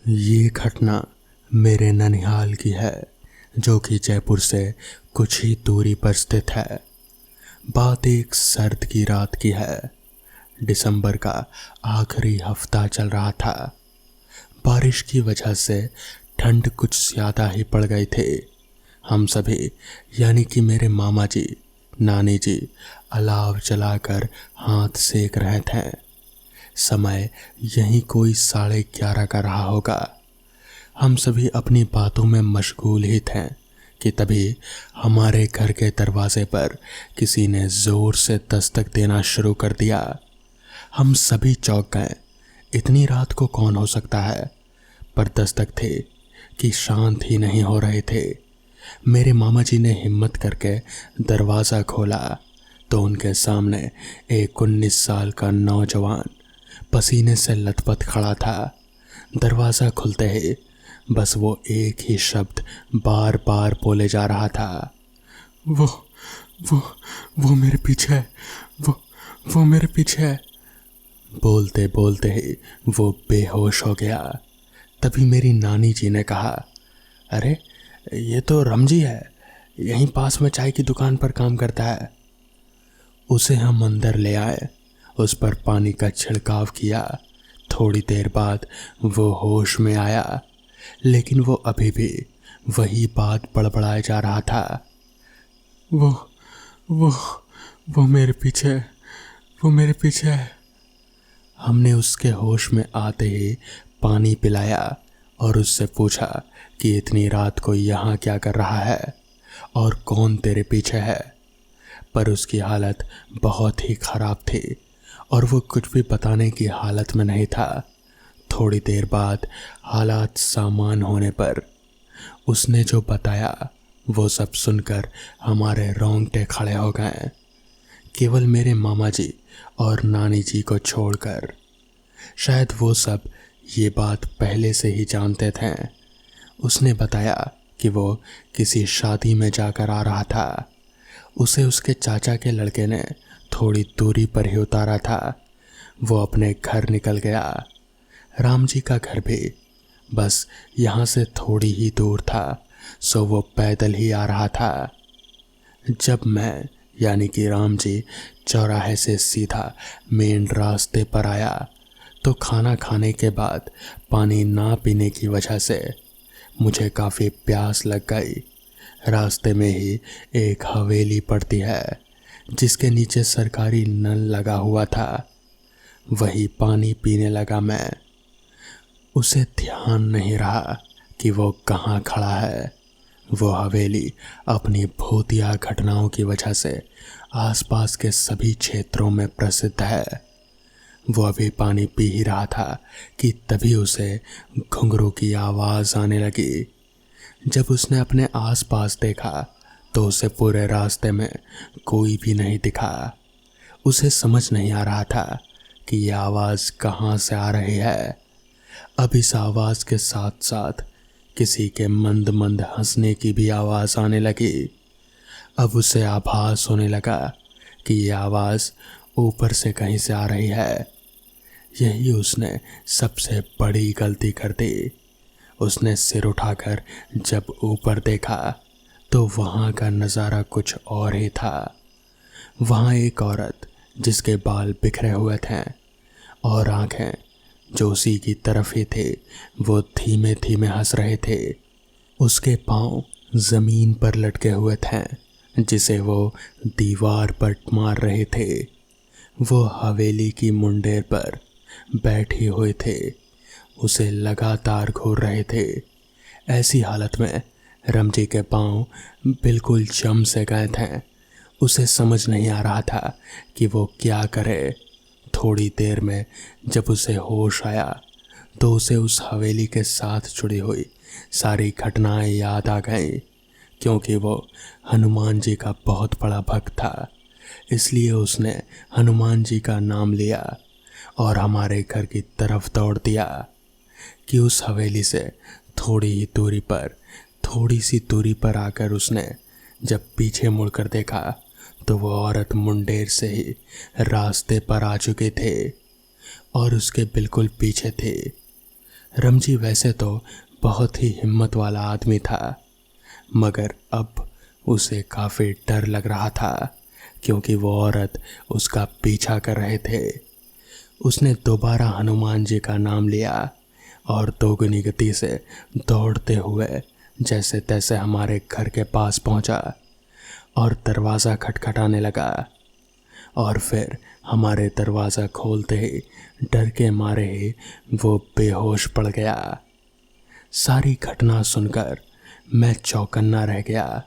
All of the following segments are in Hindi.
ये घटना मेरे ननिहाल की है, जो कि जयपुर से कुछ ही दूरी पर स्थित है। बात एक सर्द की रात की है। दिसंबर का आखिरी हफ्ता चल रहा था। बारिश की वजह से ठंड कुछ ज़्यादा ही पड़ गई थी। हम सभी यानी कि मेरे मामा जी, नानी जी अलाव जलाकर हाथ सेक रहे थे। समय यहीं कोई 11:30 का रहा होगा। हम सभी अपनी बातों में मशगूल ही थे कि तभी हमारे घर के दरवाजे पर किसी ने जोर से दस्तक देना शुरू कर दिया। हम सभी चौंक गए। इतनी रात को कौन हो सकता है? पर दस्तक थे कि शांत ही नहीं हो रहे थे। मेरे मामा जी ने हिम्मत करके दरवाज़ा खोला तो उनके सामने एक 19 साल का नौजवान पसीने से लथपथ खड़ा था। दरवाज़ा खुलते ही बस वो एक ही शब्द बार बार बोले जा रहा था, वो वो वो मेरे पीछे है, वो मेरे पीछे है। बोलते बोलते ही वो बेहोश हो गया। तभी मेरी नानी जी ने कहा, अरे ये तो रमजी है, यहीं पास में चाय की दुकान पर काम करता है। उसे हम अंदर ले आए, उस पर पानी का छिड़काव किया। थोड़ी देर बाद वो होश में आया, लेकिन वो अभी भी वही बात बड़बड़ाए जा रहा था, वो वो वो मेरे पीछे है, वो मेरे पीछे है। हमने उसके होश में आते ही पानी पिलाया और उससे पूछा कि इतनी रात को यहाँ क्या कर रहा है और कौन तेरे पीछे है। पर उसकी हालत बहुत ही खराब थी और वो कुछ भी बताने की हालत में नहीं था। थोड़ी देर बाद हालात सामान होने पर उसने जो बताया वो सब सुनकर हमारे रोंगटे खड़े हो गए, केवल मेरे मामा जी और नानी जी को छोड़कर। शायद वो सब ये बात पहले से ही जानते थे। उसने बताया कि वो किसी शादी में जाकर आ रहा था। उसे उसके चाचा के लड़के ने थोड़ी दूरी पर ही उतारा था। वो अपने घर निकल गया। राम जी का घर भी बस यहाँ से थोड़ी ही दूर था, सो वो पैदल ही आ रहा था। जब मैं यानी कि राम जी चौराहे से सीधा मेन रास्ते पर आया तो खाना खाने के बाद पानी ना पीने की वजह से मुझे काफ़ी प्यास लग गई। रास्ते में ही एक हवेली पड़ती है जिसके नीचे सरकारी नल लगा हुआ था। वही पानी पीने लगा मैं। उसे ध्यान नहीं रहा कि वो कहाँ खड़ा है। वो हवेली अपनी भूतिया घटनाओं की वजह से आसपास के सभी क्षेत्रों में प्रसिद्ध है। वो अभी पानी पी ही रहा था कि तभी उसे घुंघरू की आवाज़ आने लगी। जब उसने अपने आसपास देखा तो उसे पूरे रास्ते में कोई भी नहीं दिखा। उसे समझ नहीं आ रहा था कि यह आवाज़ कहाँ से आ रही है। अब इस आवाज़ के साथ साथ किसी के मंद मंद हंसने की भी आवाज़ आने लगी। अब उसे आभास होने लगा कि यह आवाज़ ऊपर से कहीं से आ रही है। यही उसने सबसे बड़ी गलती कर दी। उसने सिर उठाकर जब ऊपर देखा तो वहाँ का नज़ारा कुछ और ही था। वहाँ एक औरत जिसके बाल बिखरे हुए थे और आंखें जो उसी की तरफ ही थे, वो धीमे धीमे हंस रहे थे। उसके पांव ज़मीन पर लटके हुए थे जिसे वो दीवार पर मार रहे थे। वो हवेली की मुंडेर पर बैठे हुए थे, उसे लगातार घूर रहे थे। ऐसी हालत में रमजी के पांव बिल्कुल जम से गए थे। उसे समझ नहीं आ रहा था कि वो क्या करे। थोड़ी देर में जब उसे होश आया तो उसे उस हवेली के साथ जुड़ी हुई सारी घटनाएं याद आ गईं, क्योंकि वो हनुमान जी का बहुत बड़ा भक्त था। इसलिए उसने हनुमान जी का नाम लिया और हमारे घर की तरफ दौड़ दिया कि उस हवेली से थोड़ी सी दूरी पर आकर उसने जब पीछे मुड़कर देखा तो वो औरत मुंडेर से ही रास्ते पर आ चुके थे और उसके बिल्कुल पीछे थे। रमजी वैसे तो बहुत ही हिम्मत वाला आदमी था, मगर अब उसे काफ़ी डर लग रहा था क्योंकि वो औरत उसका पीछा कर रहे थे। उसने दोबारा हनुमान जी का नाम लिया और दोगुनी गति से दौड़ते हुए जैसे तैसे हमारे घर के पास पहुंचा और दरवाज़ा खटखटाने लगा। और फिर हमारे दरवाज़ा खोलते ही डर के मारे ही वो बेहोश पड़ गया। सारी घटना सुनकर मैं चौकन्ना रह गया।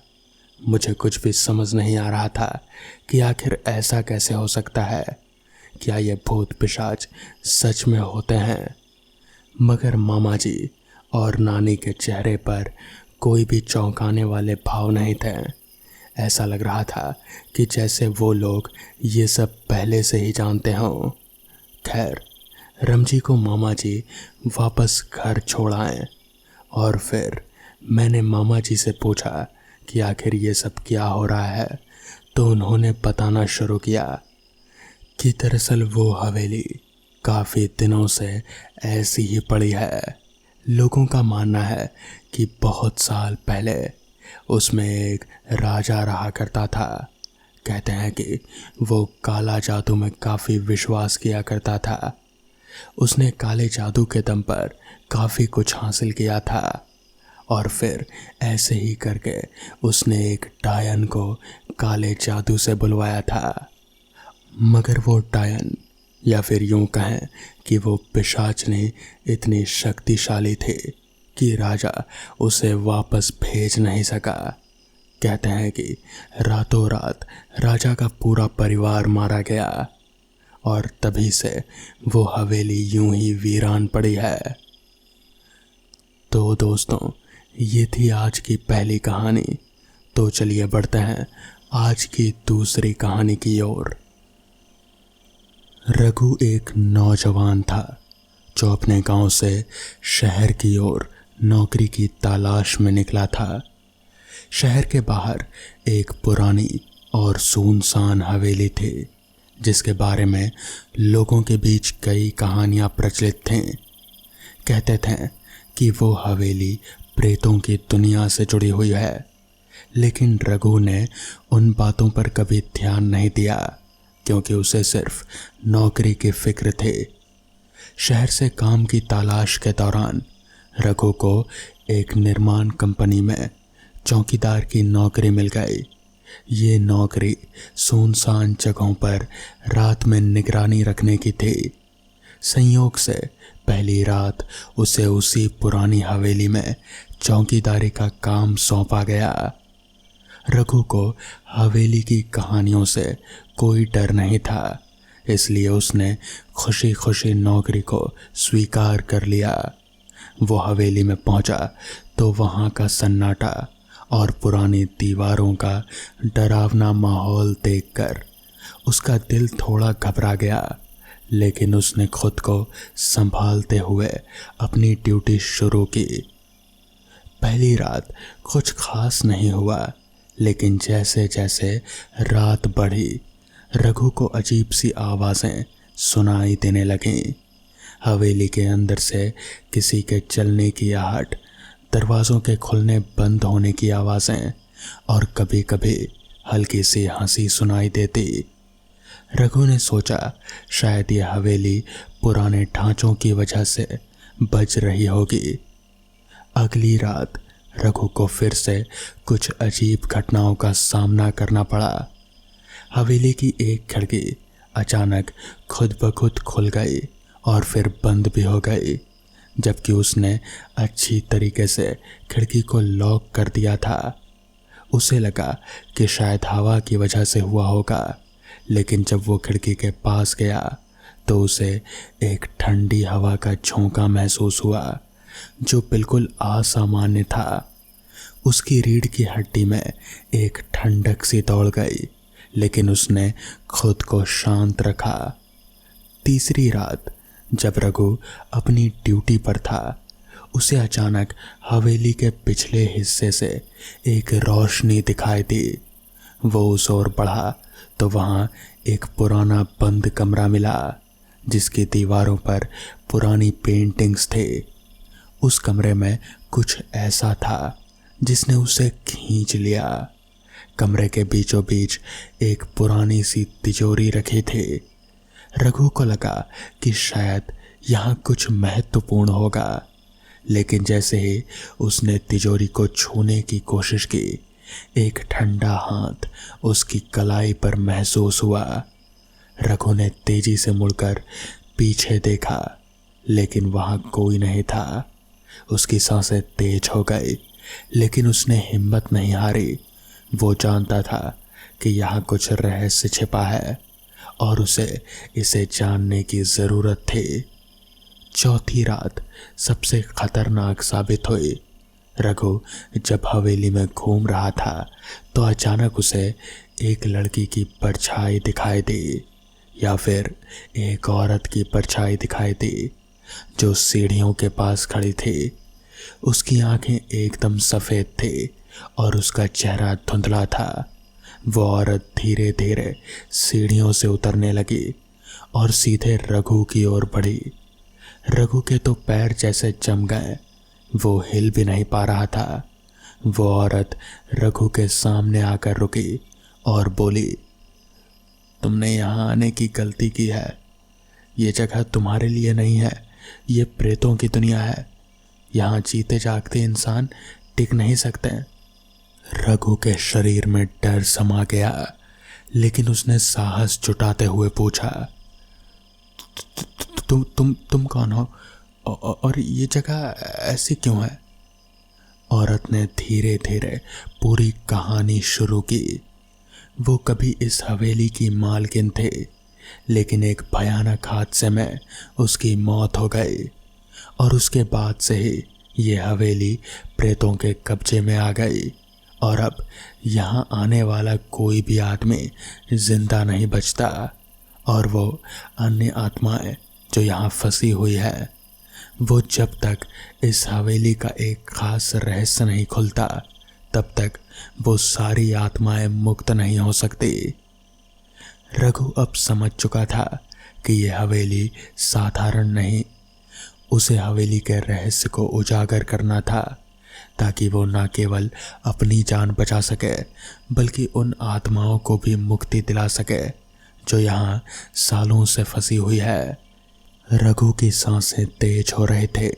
मुझे कुछ भी समझ नहीं आ रहा था कि आखिर ऐसा कैसे हो सकता है। क्या ये भूत पिशाच सच में होते हैं? मगर मामा जी और नानी के चेहरे पर कोई भी चौंकाने वाले भाव नहीं थे। ऐसा लग रहा था कि जैसे वो लोग ये सब पहले से ही जानते हों। खैर, रमजी को मामा जी वापस घर छोड़ आए और फिर मैंने मामा जी से पूछा कि आखिर ये सब क्या हो रहा है। तो उन्होंने बताना शुरू किया कि दरअसल वो हवेली काफ़ी दिनों से ऐसी ही पड़ी है। लोगों का मानना है कि बहुत साल पहले उसमें एक राजा रहा करता था। कहते हैं कि वो काला जादू में काफ़ी विश्वास किया करता था। उसने काले जादू के दम पर काफ़ी कुछ हासिल किया था और फिर ऐसे ही करके उसने एक डायन को काले जादू से बुलवाया था। मगर वो डायन, या फिर यूं कहें कि वो पिशाचनी इतनी शक्तिशाली थी कि राजा उसे वापस भेज नहीं सका। कहते हैं कि रातों रात राजा का पूरा परिवार मारा गया और तभी से वो हवेली यूं ही वीरान पड़ी है। तो दोस्तों, ये थी आज की पहली कहानी। तो चलिए बढ़ते हैं आज की दूसरी कहानी की ओर। रघु एक नौजवान था जो अपने गांव से शहर की ओर नौकरी की तलाश में निकला था। शहर के बाहर एक पुरानी और सुनसान हवेली थी जिसके बारे में लोगों के बीच कई कहानियां प्रचलित थीं। कहते थे कि वो हवेली प्रेतों की दुनिया से जुड़ी हुई है, लेकिन रघु ने उन बातों पर कभी ध्यान नहीं दिया क्योंकि उसे सिर्फ नौकरी की फिक्र थी। शहर से काम की तलाश के दौरान रघु को एक निर्माण कंपनी में चौकीदार की नौकरी मिल गई। ये नौकरी सुनसान जगहों पर रात में निगरानी रखने की थी। संयोग से पहली रात उसे उसी पुरानी हवेली में चौकीदारी का काम सौंपा गया। रघु को हवेली की कहानियों से कोई डर नहीं था, इसलिए उसने खुशी खुशी नौकरी को स्वीकार कर लिया। वो हवेली में पहुंचा तो वहां का सन्नाटा और पुरानी दीवारों का डरावना माहौल देखकर उसका दिल थोड़ा घबरा गया, लेकिन उसने खुद को संभालते हुए अपनी ड्यूटी शुरू की। पहली रात कुछ खास नहीं हुआ, लेकिन जैसे जैसे रात बढ़ी रघु को अजीब सी आवाज़ें सुनाई देने लगीं। हवेली के अंदर से किसी के चलने की आहट, दरवाज़ों के खुलने बंद होने की आवाज़ें और कभी कभी हल्की सी हंसी सुनाई देती। रघु ने सोचा शायद ये हवेली पुराने ढांचों की वजह से बज रही होगी। अगली रात रघु को फिर से कुछ अजीब घटनाओं का सामना करना पड़ा। हवेली की एक खिड़की अचानक खुद ब खुद खुल गई और फिर बंद भी हो गई, जबकि उसने अच्छी तरीके से खिड़की को लॉक कर दिया था। उसे लगा कि शायद हवा की वजह से हुआ होगा, लेकिन जब वो खिड़की के पास गया तो उसे एक ठंडी हवा का झोंका महसूस हुआ जो बिल्कुल असामान्य था। उसकी रीढ़ की हड्डी में एक ठंडक सी दौड़ गई, लेकिन उसने खुद को शांत रखा। तीसरी रात जब रघु अपनी ड्यूटी पर था, उसे अचानक हवेली के पिछले हिस्से से एक रोशनी दिखाई दी। वो उस ओर बढ़ा तो वहाँ एक पुराना बंद कमरा मिला जिसकी दीवारों पर पुरानी पेंटिंग्स थे। उस कमरे में कुछ ऐसा था जिसने उसे खींच लिया। कमरे के बीचों बीच एक पुरानी सी तिजोरी रखी थी। रघु को लगा कि शायद यहाँ कुछ महत्वपूर्ण होगा, लेकिन जैसे ही उसने तिजोरी को छूने की कोशिश की, एक ठंडा हाथ उसकी कलाई पर महसूस हुआ। रघु ने तेजी से मुड़कर पीछे देखा, लेकिन वहां कोई नहीं था। उसकी सांसें तेज हो गई, लेकिन उसने हिम्मत नहीं हारी। वो जानता था कि यहाँ कुछ रहस्य छिपा है और उसे इसे जानने की जरूरत थी। चौथी रात सबसे खतरनाक साबित हुई। रघु जब हवेली में घूम रहा था तो अचानक उसे एक लड़की की परछाई दिखाई दी, या फिर एक औरत की परछाई दिखाई दी जो सीढ़ियों के पास खड़ी थी। उसकी आंखें एकदम सफेद थी और उसका चेहरा धुंधला था। वो औरत धीरे धीरे सीढ़ियों से उतरने लगी और सीधे रघु की ओर बढ़ी। रघु के तो पैर जैसे जम गए, वो हिल भी नहीं पा रहा था। वो औरत रघु के सामने आकर रुकी और बोली, तुमने यहाँ आने की गलती की है। ये जगह तुम्हारे लिए नहीं है, ये प्रेतों की दुनिया है। यहाँ जीते जागते इंसान टिक नहीं सकते। रघु के शरीर में डर समा गया, लेकिन उसने साहस जुटाते हुए पूछा, तुम कौन हो और ये जगह ऐसी क्यों है? औरत ने धीरे धीरे पूरी कहानी शुरू की। वो कभी इस हवेली की मालकिन थे, लेकिन एक भयानक हादसे में उसकी मौत हो गई और उसके बाद से ही ये हवेली प्रेतों के कब्जे में आ गई और अब यहाँ आने वाला कोई भी आदमी जिंदा नहीं बचता। और वो अन्य आत्माएं जो यहाँ फंसी हुई है, वो जब तक इस हवेली का एक खास रहस्य नहीं खुलता, तब तक वो सारी आत्माएं मुक्त नहीं हो सकती। रघु अब समझ चुका था कि यह हवेली साधारण नहीं, उसे हवेली के रहस्य को उजागर करना था, ताकि वो न केवल अपनी जान बचा सके, बल्कि उन आत्माओं को भी मुक्ति दिला सके जो यहाँ सालों से फंसी हुई है। रघु की सांसें तेज हो रहे थे।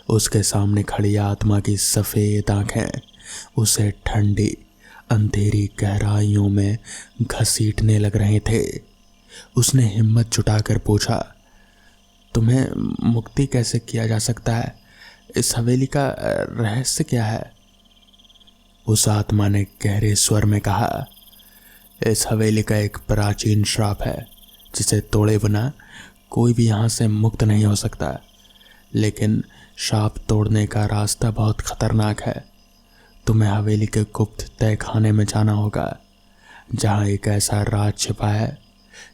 उसके सामने खड़ी आत्मा की सफ़ेद आंखें उसे ठंडी अंधेरी गहराइयों में घसीटने लग रहे थे। उसने हिम्मत जुटाकर पूछा, तुम्हें मुक्ति कैसे किया जा सकता है? इस हवेली का रहस्य क्या है? उस आत्मा ने गहरे स्वर में कहा, इस हवेली का एक प्राचीन श्राप है जिसे तोड़े बिना कोई भी यहाँ से मुक्त नहीं हो सकता। लेकिन श्राप तोड़ने का रास्ता बहुत खतरनाक है। तुम्हें हवेली के गुप्त तहखाने में जाना होगा, जहाँ एक ऐसा राज छिपा है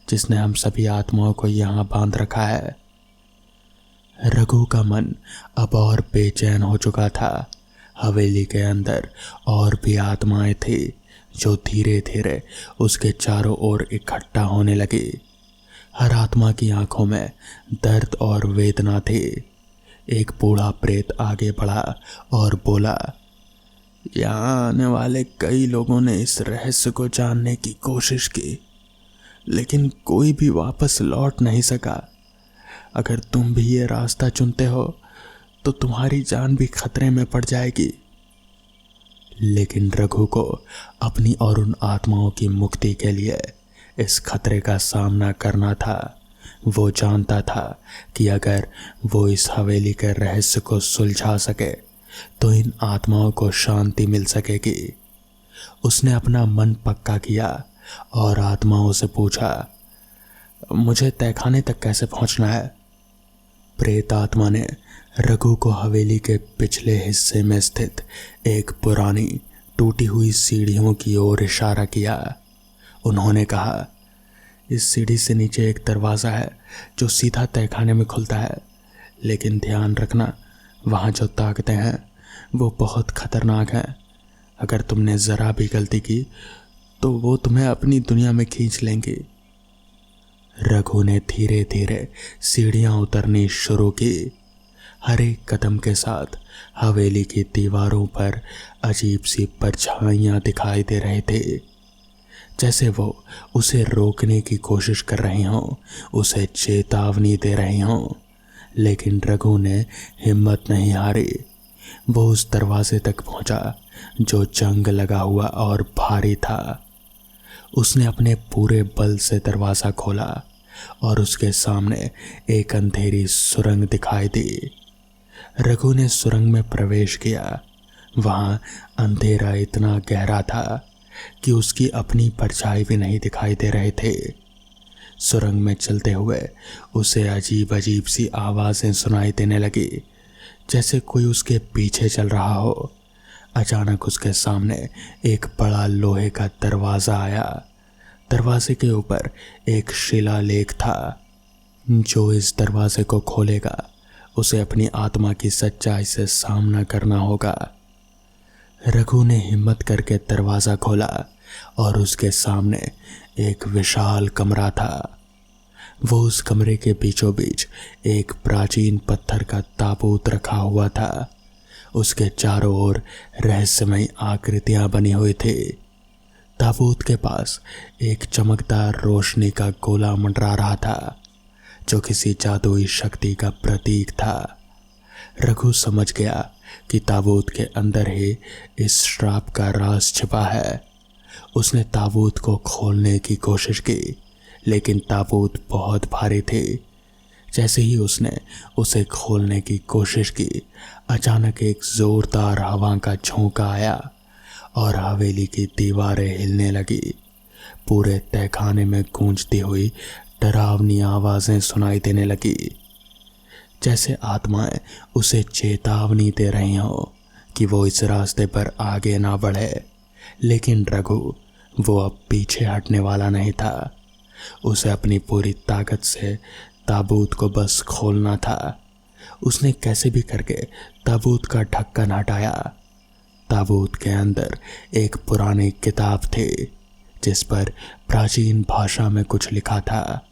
जिसने हम सभी आत्माओं को यहाँ बांध रखा है। रघु का मन अब और बेचैन हो चुका था। हवेली के अंदर और भी आत्माएं थी जो धीरे धीरे उसके चारों ओर इकट्ठा होने लगी। हर आत्मा की आंखों में दर्द और वेदना थी। एक बूढ़ा प्रेत आगे बढ़ा और बोला, यहाँ आने वाले कई लोगों ने इस रहस्य को जानने की कोशिश की, लेकिन कोई भी वापस लौट नहीं सका। अगर तुम भी ये रास्ता चुनते हो तो तुम्हारी जान भी खतरे में पड़ जाएगी। लेकिन रघु को अपनी और उन आत्माओं की मुक्ति के लिए इस खतरे का सामना करना था। वो जानता था कि अगर वो इस हवेली के रहस्य को सुलझा सके तो इन आत्माओं को शांति मिल सकेगी। उसने अपना मन पक्का किया और आत्माओं से पूछा, मुझे तहखाने तक कैसे पहुंचना है? प्रेत आत्मा ने रघु को हवेली के पिछले हिस्से में स्थित एक पुरानी टूटी हुई सीढ़ियों की ओर इशारा किया। उन्होंने कहा, इस सीढ़ी से नीचे एक दरवाज़ा है जो सीधा तहखाने में खुलता है, लेकिन ध्यान रखना, वहाँ जो ताकतें हैं वो बहुत खतरनाक हैं। अगर तुमने ज़रा भी गलती की तो वो तुम्हें अपनी दुनिया में खींच लेंगी। रघु ने धीरे धीरे सीढ़ियाँ उतरनी शुरू की। हर एक कदम के साथ हवेली की दीवारों पर अजीब सी परछाइयां दिखाई दे रहे थे, जैसे वो उसे रोकने की कोशिश कर रही हों, उसे चेतावनी दे रही हों। लेकिन रघु ने हिम्मत नहीं हारी। वो उस दरवाजे तक पहुंचा जो जंग लगा हुआ और भारी था। उसने अपने पूरे बल से दरवाज़ा खोला और उसके सामने एक अंधेरी सुरंग दिखाई दी। रघु ने सुरंग में प्रवेश किया। वहाँ अंधेरा इतना गहरा था कि उसकी अपनी परछाई भी नहीं दिखाई दे रहे थे। सुरंग में चलते हुए उसे अजीब अजीब सी आवाज़ें सुनाई देने लगी, जैसे कोई उसके पीछे चल रहा हो। अचानक उसके सामने एक बड़ा लोहे का दरवाज़ा आया। दरवाजे के ऊपर एक शिलालेख था, जो इस दरवाजे को खोलेगा उसे अपनी आत्मा की सच्चाई से सामना करना होगा। रघु ने हिम्मत करके दरवाज़ा खोला और उसके सामने एक विशाल कमरा था। वो उस कमरे के बीचों बीच एक प्राचीन पत्थर का ताबूत रखा हुआ था। उसके चारों ओर रहस्यमयी आकृतियां बनी हुई थी। ताबूत के पास एक चमकदार रोशनी का गोला मंडरा रहा था, जो किसी जादुई शक्ति का प्रतीक था। रघु समझ गया कि ताबूत के अंदर ही इस श्राप का राज छिपा है। उसने ताबूत को खोलने की कोशिश की, लेकिन ताबूत बहुत भारी थी। जैसे ही उसने उसे खोलने की कोशिश की, अचानक एक जोरदार हवा का झोंका आया और हवेली की दीवारें हिलने लगी। पूरे तहखाने में गूंजती हुई डरावनी आवाज़ें सुनाई देने लगी, जैसे आत्माएं उसे चेतावनी दे रही हों कि वो इस रास्ते पर आगे ना बढ़े। लेकिन रघु वो अब पीछे हटने वाला नहीं था। उसे अपनी पूरी ताकत से ताबूत को बस खोलना था। उसने कैसे भी करके ताबूत का ढक्कन हटाया। ताबूत के अंदर एक पुरानी किताब थी, जिस पर प्राचीन भाषा में कुछ लिखा था।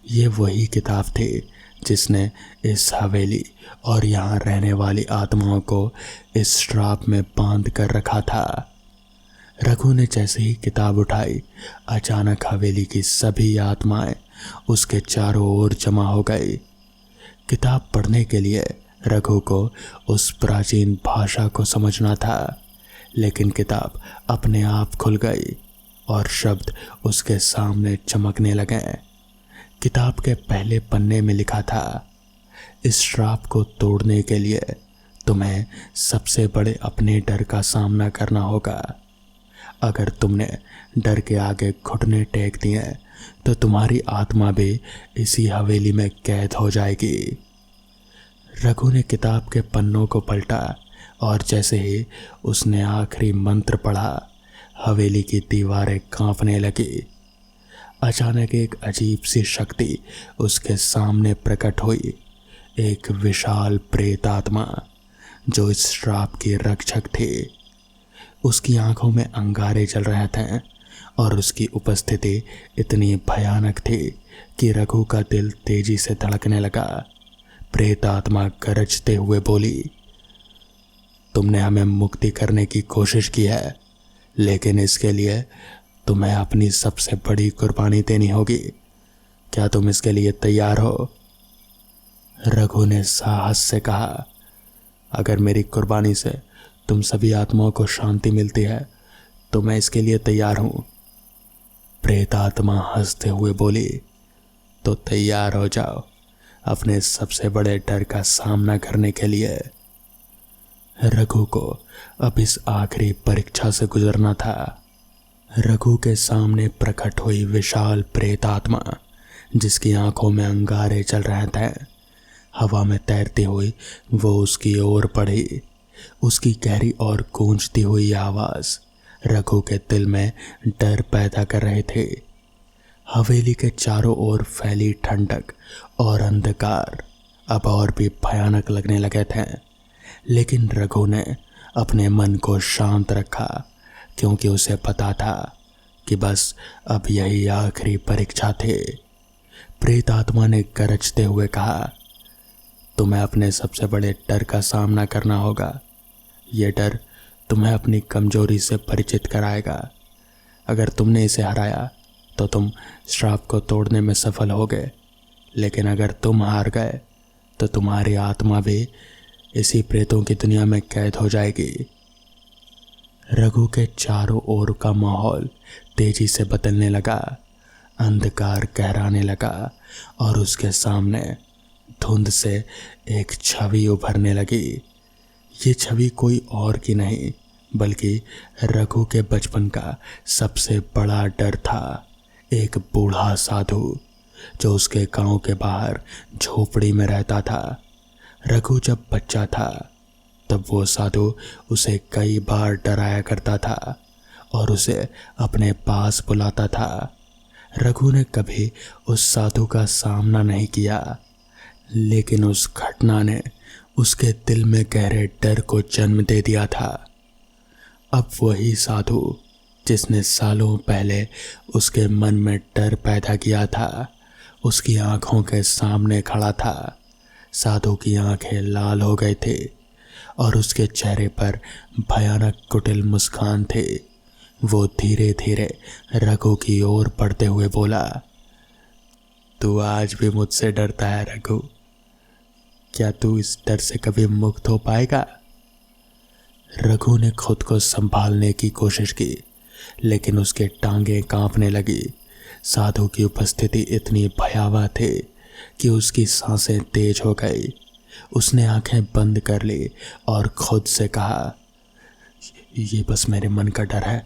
ये वही किताब थी जिसने इस हवेली और यहाँ रहने वाली आत्माओं को इस श्राप में बांध कर रखा था। रघु ने जैसे ही किताब उठाई, अचानक हवेली की सभी आत्माएं उसके चारों ओर जमा हो गई। किताब पढ़ने के लिए रघु को उस प्राचीन भाषा को समझना था, लेकिन किताब अपने आप खुल गई और शब्द उसके सामने चमकने लगे। किताब के पहले पन्ने में लिखा था, इस श्राप को तोड़ने के लिए तुम्हें सबसे बड़े अपने डर का सामना करना होगा। अगर तुमने डर के आगे घुटने टेक दिए तो तुम्हारी आत्मा भी इसी हवेली में कैद हो जाएगी। रघु ने किताब के पन्नों को पलटा और जैसे ही उसने आखिरी मंत्र पढ़ा, हवेली की दीवारें कांपने लगी। अचानक एक अजीब सी शक्ति उसके सामने प्रकट हुई, एक विशाल प्रेत आत्मा जो इस श्राप की रक्षक थी। उसकी आंखों में अंगारे जल रहे थे और उसकी उपस्थिति इतनी भयानक थी कि रघु का दिल तेजी से धड़कने लगा। प्रेत आत्मा गरजते हुए बोली, तुमने हमें मुक्ति करने की कोशिश की है, लेकिन इसके लिए तुम्हें अपनी सबसे बड़ी कुर्बानी देनी होगी। क्या तुम इसके लिए तैयार हो? रघु ने साहस से कहा, अगर मेरी कुर्बानी से तुम सभी आत्माओं को शांति मिलती है तो मैं इसके लिए तैयार हूं। प्रेत आत्मा हंसते हुए बोली, तो तैयार हो जाओ अपने सबसे बड़े डर का सामना करने के लिए। रघु को अब इस आखिरी परीक्षा से गुजरना था। रघु के सामने प्रकट हुई विशाल प्रेत आत्मा, जिसकी आंखों में अंगारे चल रहे थे, हवा में तैरती हुई वो उसकी ओर बढ़ी। उसकी गहरी और गूंजती हुई आवाज़ रघु के दिल में डर पैदा कर रहे थे। हवेली के चारों ओर फैली ठंडक और अंधकार अब और भी भयानक लगने लगे थे, लेकिन रघु ने अपने मन को शांत रखा, क्योंकि उसे पता था कि बस अब यही आखिरी परीक्षा थी। प्रेत आत्मा ने गरजते हुए कहा, तुम्हें अपने सबसे बड़े डर का सामना करना होगा। ये डर तुम्हें अपनी कमजोरी से परिचित कराएगा। अगर तुमने इसे हराया तो तुम श्राप को तोड़ने में सफल होगे, लेकिन अगर तुम हार गए तो तुम्हारी आत्मा भी इसी प्रेतों की दुनिया में कैद हो जाएगी। रघु के चारों ओर का माहौल तेजी से बदलने लगा। अंधकार गहराने लगा और उसके सामने धुंध से एक छवि उभरने लगी। ये छवि कोई और की नहीं बल्कि रघु के बचपन का सबसे बड़ा डर था। एक बूढ़ा साधु जो उसके गांव के बाहर झोपड़ी में रहता था। रघु जब बच्चा था तब वो साधु उसे कई बार डराया करता था और उसे अपने पास बुलाता था। रघु ने कभी उस साधु का सामना नहीं किया, लेकिन उस घटना ने उसके दिल में गहरे डर को जन्म दे दिया था। अब वही साधु जिसने सालों पहले उसके मन में डर पैदा किया था, उसकी आंखों के सामने खड़ा था। साधु की आंखें लाल हो गई थी और उसके चेहरे पर भयानक कुटिल मुस्कान थी। वो धीरे धीरे रघु की ओर बढ़ते हुए बोला, तू आज भी मुझसे डरता है रघु? क्या तू इस डर से कभी मुक्त हो पाएगा? रघु ने खुद को संभालने की कोशिश की, लेकिन उसके टांगें कांपने लगी। साधु की उपस्थिति इतनी भयावह थी कि उसकी सांसें तेज हो गई। उसने आंखें बंद कर ली और खुद से कहा, ये बस मेरे मन का डर है,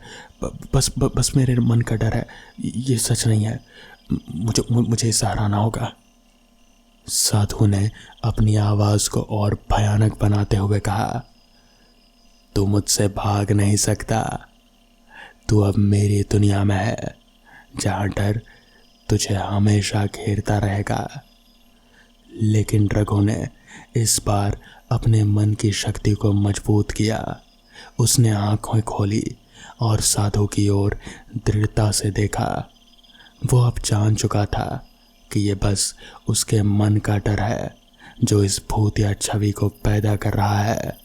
बस मेरे मन का डर है, ये सच नहीं है। मुझे इसे हराना होगा। साधु ने अपनी आवाज को और भयानक बनाते हुए कहा, तू मुझसे भाग नहीं सकता। तू अब मेरी दुनिया में है, जहां डर तुझे हमेशा घेरता रहेगा। लेकिन रघु ने इस बार अपने मन की शक्ति को मजबूत किया। उसने आंखें खोली और साधु की ओर दृढ़ता से देखा। वो अब जान चुका था कि ये बस उसके मन का डर है जो इस भूत या छवि को पैदा कर रहा है।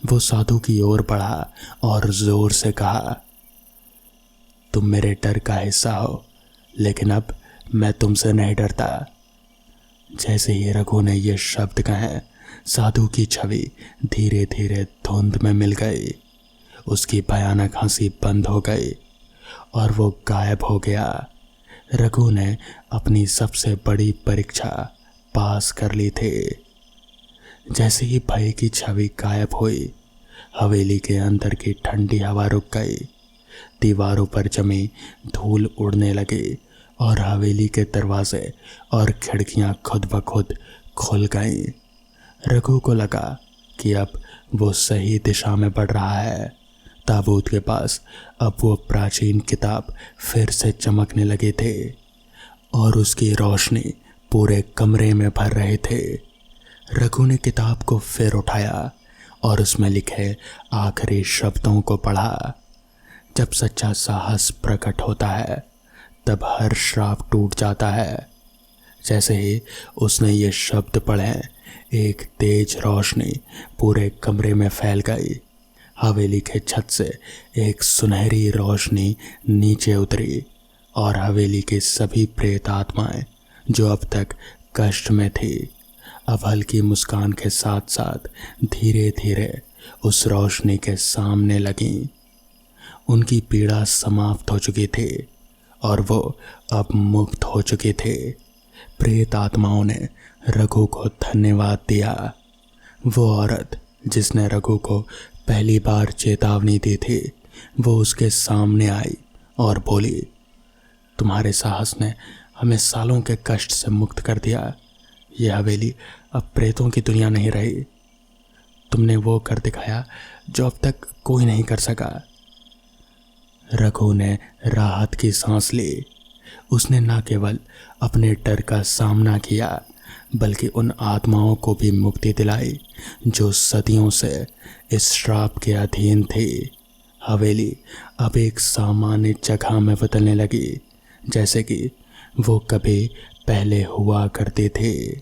वो साधु की ओर बढ़ा और जोर से कहा, तुम मेरे डर का हिस्सा हो, लेकिन अब मैं तुमसे नहीं डरता। जैसे ही रघु ने ये शब्द कहे, साधु की छवि धीरे धीरे धुंध में मिल गई। उसकी भयानक हंसी बंद हो गई और वो गायब हो गया। रघु ने अपनी सबसे बड़ी परीक्षा पास कर ली थी। जैसे ही भय की छवि गायब हुई, हवेली के अंदर की ठंडी हवा रुक गई। दीवारों पर जमी धूल उड़ने लगी और हवेली के दरवाजे और खिड़कियां खुद ब खुद खुल गईं। रघु को लगा कि अब वो सही दिशा में बढ़ रहा है। ताबूत के पास अब वो प्राचीन किताब फिर से चमकने लगे थे और उसकी रोशनी पूरे कमरे में भर रहे थे। रघु ने किताब को फिर उठाया और उसमें लिखे आखिरी शब्दों को पढ़ा। जब सच्चा साहस प्रकट होता है तब हर श्राप टूट जाता है। जैसे ही उसने ये शब्द पढ़े, एक तेज रोशनी पूरे कमरे में फैल गई। हवेली के छत से एक सुनहरी रोशनी नीचे उतरी और हवेली की सभी प्रेत आत्माएं जो अब तक कष्ट में थी, अब हल्की मुस्कान के साथ साथ धीरे धीरे उस रोशनी के सामने लगीं। उनकी पीड़ा समाप्त हो चुकी थी और वो अब मुक्त हो चुके थे। प्रेत आत्माओं ने रघु को धन्यवाद दिया। वो औरत जिसने रघु को पहली बार चेतावनी दी थी, वो उसके सामने आई और बोली, तुम्हारे साहस ने हमें सालों के कष्ट से मुक्त कर दिया। ये हवेली अब प्रेतों की दुनिया नहीं रही। तुमने वो कर दिखाया जो अब तक कोई नहीं कर सका। रघु ने राहत की सांस ली। उसने न केवल अपने डर का सामना किया बल्कि उन आत्माओं को भी मुक्ति दिलाई जो सदियों से इस श्राप के अधीन थी। हवेली अब एक सामान्य जगह में बदलने लगी, जैसे कि वो कभी पहले हुआ करती थी।